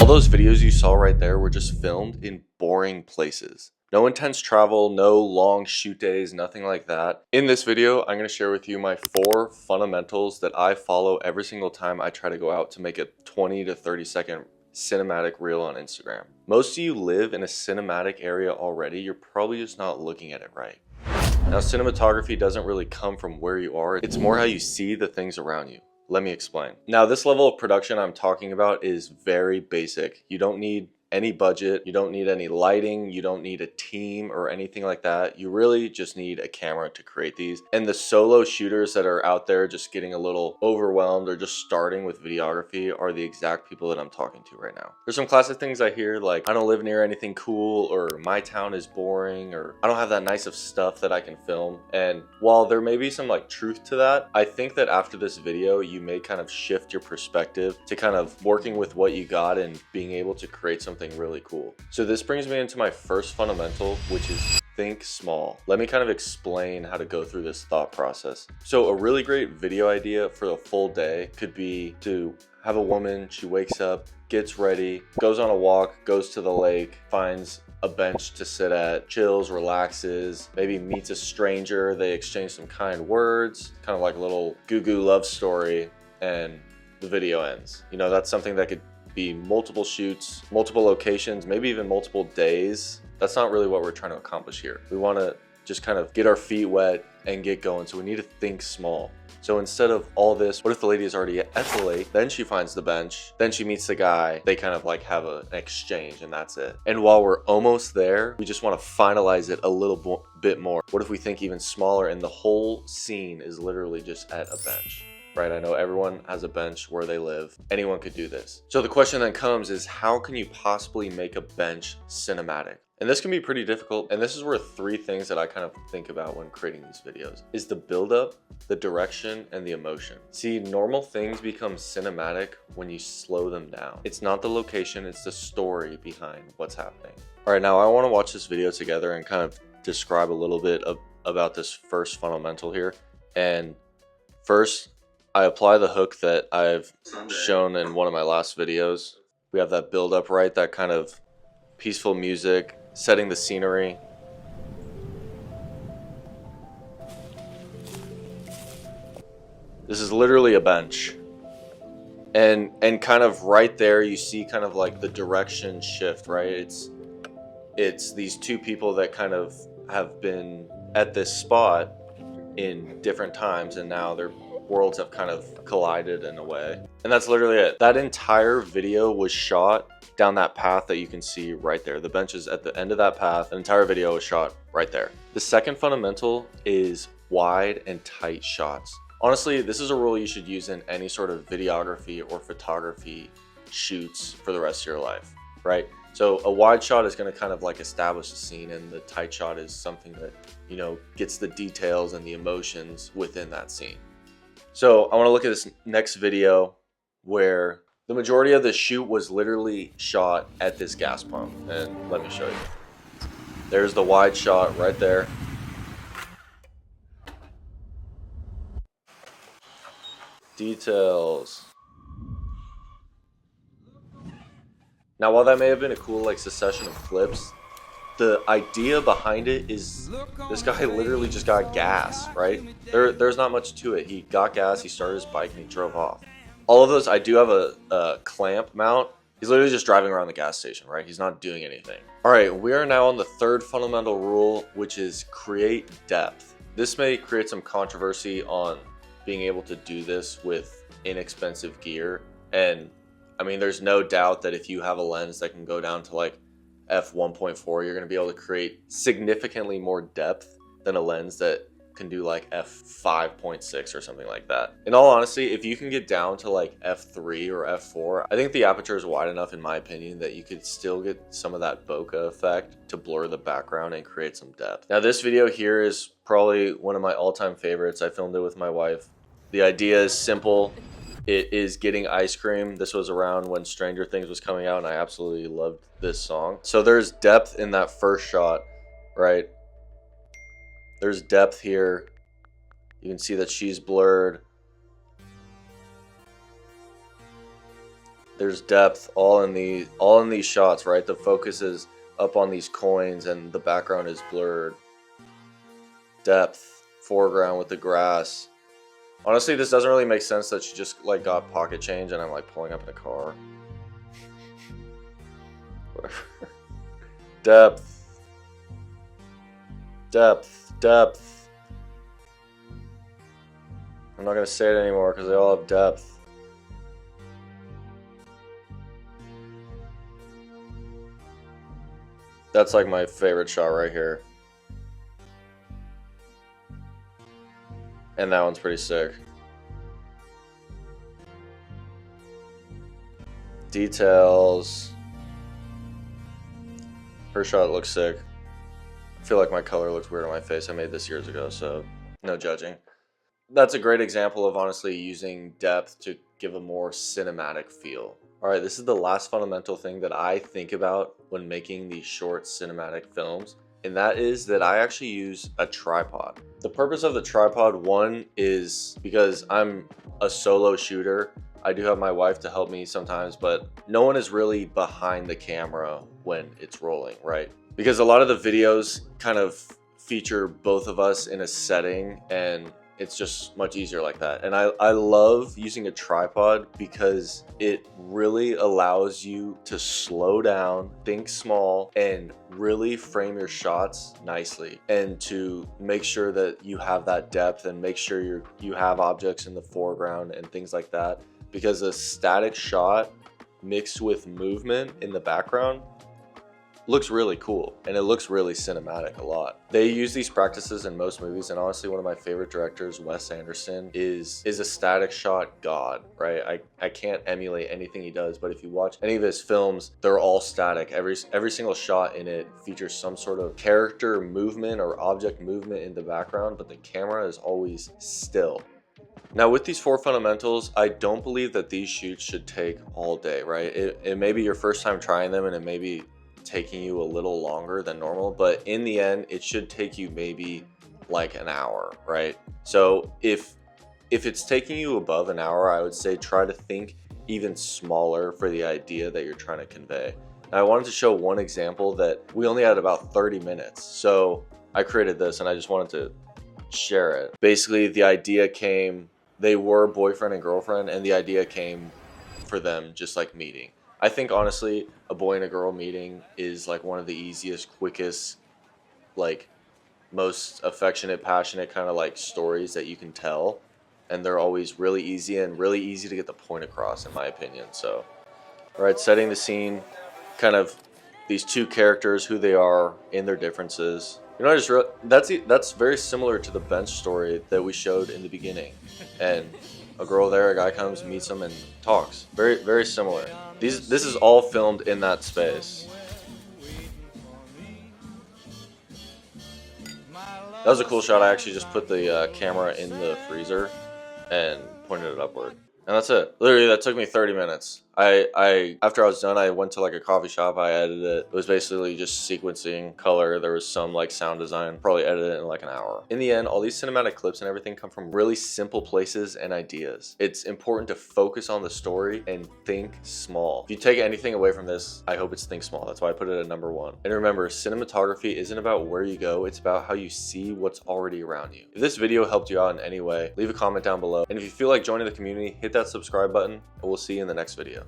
those videos you saw right there were just filmed in boring places. No intense travel, no long shoot days, nothing like that. In this video, I'm going to share with you my 4 fundamentals that I follow every single time I try to go out to make a 20 to 30 second cinematic reel on Instagram. Most of you live in a cinematic area already, you're probably just not looking at it right. Now, cinematography doesn't really come from where you are, it's more how you see the things around you. Let me explain. Now, this level of production I'm talking about is very basic. You don't need any budget, you don't need any lighting, you don't need a team or anything like that. You really just need a camera to create these. And the solo shooters that are out there just getting a little overwhelmed or just starting with videography are the exact people that I'm talking to right now. There's some classic things I hear like, I don't live near anything cool, or my town is boring, or I don't have that nice of stuff that I can film. And while there may be some like truth to that, I think that after this video, you may kind of shift your perspective to kind of working with what you got and being able to create something really cool. So this brings me into my first fundamental, which is think small. Let me kind of explain how to go through this thought process. So a really great video idea for the full day could be to have a woman, she wakes up, gets ready, goes on a walk, goes to the lake, finds a bench to sit at, chills, relaxes, maybe meets a stranger, they exchange some kind words, kind of like a little goo-goo love story, and the video ends. You know, that's something that could be multiple shoots, multiple locations, maybe even multiple days. That's not really what we're trying to accomplish here. We want to just kind of get our feet wet and get going. So we need to think small. So instead of all this, what if the lady is already at the lake, then she finds the bench, then she meets the guy, they kind of like have an exchange and that's it. And while we're almost there, we just want to finalize it a little bit more. What if we think even smaller and the whole scene is literally just at a bench? Right? I know everyone has a bench where they live. Anyone could do this. So the question then comes is, how can you possibly make a bench cinematic? And this can be pretty difficult. And this is where 3 things that I kind of think about when creating these videos is the buildup, the direction, and the emotion. See, normal things become cinematic when you slow them down. It's not the location, it's the story behind what's happening. All right, now I want to watch this video together and kind of describe a little bit about this first fundamental here. And first, I apply the hook that I've shown in one of my last videos. We have that build up, right? That kind of peaceful music, setting the scenery. This is literally a bench. And kind of right there, you see kind of like the direction shift, right? It's these 2 people that kind of have been at this spot in different times, and now their worlds have kind of collided in a way. And that's literally it. That entire video was shot down that path that you can see right there. The bench is at the end of that path. The entire video was shot right there. The second fundamental is wide and tight shots. Honestly, this is a rule you should use in any sort of videography or photography shoots for the rest of your life, right? So a wide shot is going to kind of like establish the scene, and the tight shot is something that, you know, gets the details and the emotions within that scene. So I want to look at this next video where the majority of the shoot was literally shot at this gas pump. And let me show you. There's the wide shot right there. Details. Now, while that may have been a cool like succession of clips, the idea behind it is this guy literally just got gas, right? There's not much to it. He got gas, he started his bike, and he drove off. All of those, I do have a clamp mount. He's literally just driving around the gas station, right? He's not doing anything. All right, we are now on the 3rd fundamental rule, which is create depth. This may create some controversy on being able to do this with inexpensive gear. And I mean, there's no doubt that if you have a lens that can go down to like f1.4, you're going to be able to create significantly more depth than a lens that can do like f5.6 or something like that. In all honesty, if you can get down to like f3 or f4, I think the aperture is wide enough, in my opinion, that you could still get some of that bokeh effect to blur the background and create some depth. Now, this video here is probably one of my all-time favorites. I filmed it with my wife. The idea is simple. It is getting ice cream. This was around when Stranger Things was coming out, and I absolutely loved this song. So there's depth in that first shot, right? There's depth here. You can see that she's blurred. There's depth all in these shots, right? The focus is up on these coins and the background is blurred. Depth, foreground with the grass. Honestly, this doesn't really make sense that she just like got pocket change and I'm like pulling up in a car. Whatever. Depth. Depth. Depth. I'm not gonna say it anymore because they all have depth. That's like my favorite shot right here. And that one's pretty sick. Details. Her shot looks sick. I feel like my color looks weird on my face. I made this years ago, so no judging. That's a great example of honestly using depth to give a more cinematic feel. All right, this is the last fundamental thing that I think about when making these short cinematic films, and that is that I actually use a tripod. The purpose of the tripod, one, is because I'm a solo shooter. I do have my wife to help me sometimes, but no one is really behind the camera when it's rolling, right? Because a lot of the videos kind of feature both of us in a setting, and it's just much easier like that. And I love using a tripod because it really allows you to slow down, think small, and really frame your shots nicely, and to make sure that you have that depth and make sure you have objects in the foreground and things like that. Because a static shot mixed with movement in the background looks really cool, and it looks really cinematic a lot. They use these practices in most movies, and honestly one of my favorite directors, Wes Anderson, is a static shot god, right? I can't emulate anything he does, but if you watch any of his films, they're all static. Every single shot in it features some sort of character movement or object movement in the background, but the camera is always still. Now with these 4 fundamentals, I don't believe that these shoots should take all day, right? It may be your first time trying them, and it may be taking you a little longer than normal, but in the end it should take you maybe like an hour, right? So if it's taking you above an hour, I would say try to think even smaller for the idea that you're trying to convey. Now I wanted to show one example that we only had about 30 minutes, so I created this and I just wanted to share it. Basically the idea came, they were boyfriend and girlfriend, and the idea came for them just like meeting. I think honestly, a boy and a girl meeting is like one of the easiest, quickest, like most affectionate, passionate kind of like stories that you can tell. And they're always really easy and really easy to get the point across, in my opinion. So, all right, setting the scene, kind of these 2 characters, who they are in their differences. You know, that's very similar to the bench story that we showed in the beginning. And a girl there, a guy comes, meets them, and talks. Very, very similar. This is all filmed in that space. That was a cool shot. I actually just put the camera in the freezer and pointed it upward. And that's it. Literally, that took me 30 minutes. After I was done, I went to like a coffee shop. I edited it. It was basically just sequencing color. There was some like sound design. Probably edited it in like an hour. In the end, all these cinematic clips and everything come from really simple places and ideas. It's important to focus on the story and think small. If you take anything away from this, I hope it's think small. That's why I put it at number 1. And remember, cinematography isn't about where you go. It's about how you see what's already around you. If this video helped you out in any way, leave a comment down below. And if you feel like joining the community, hit that subscribe button, and we'll see you in the next video.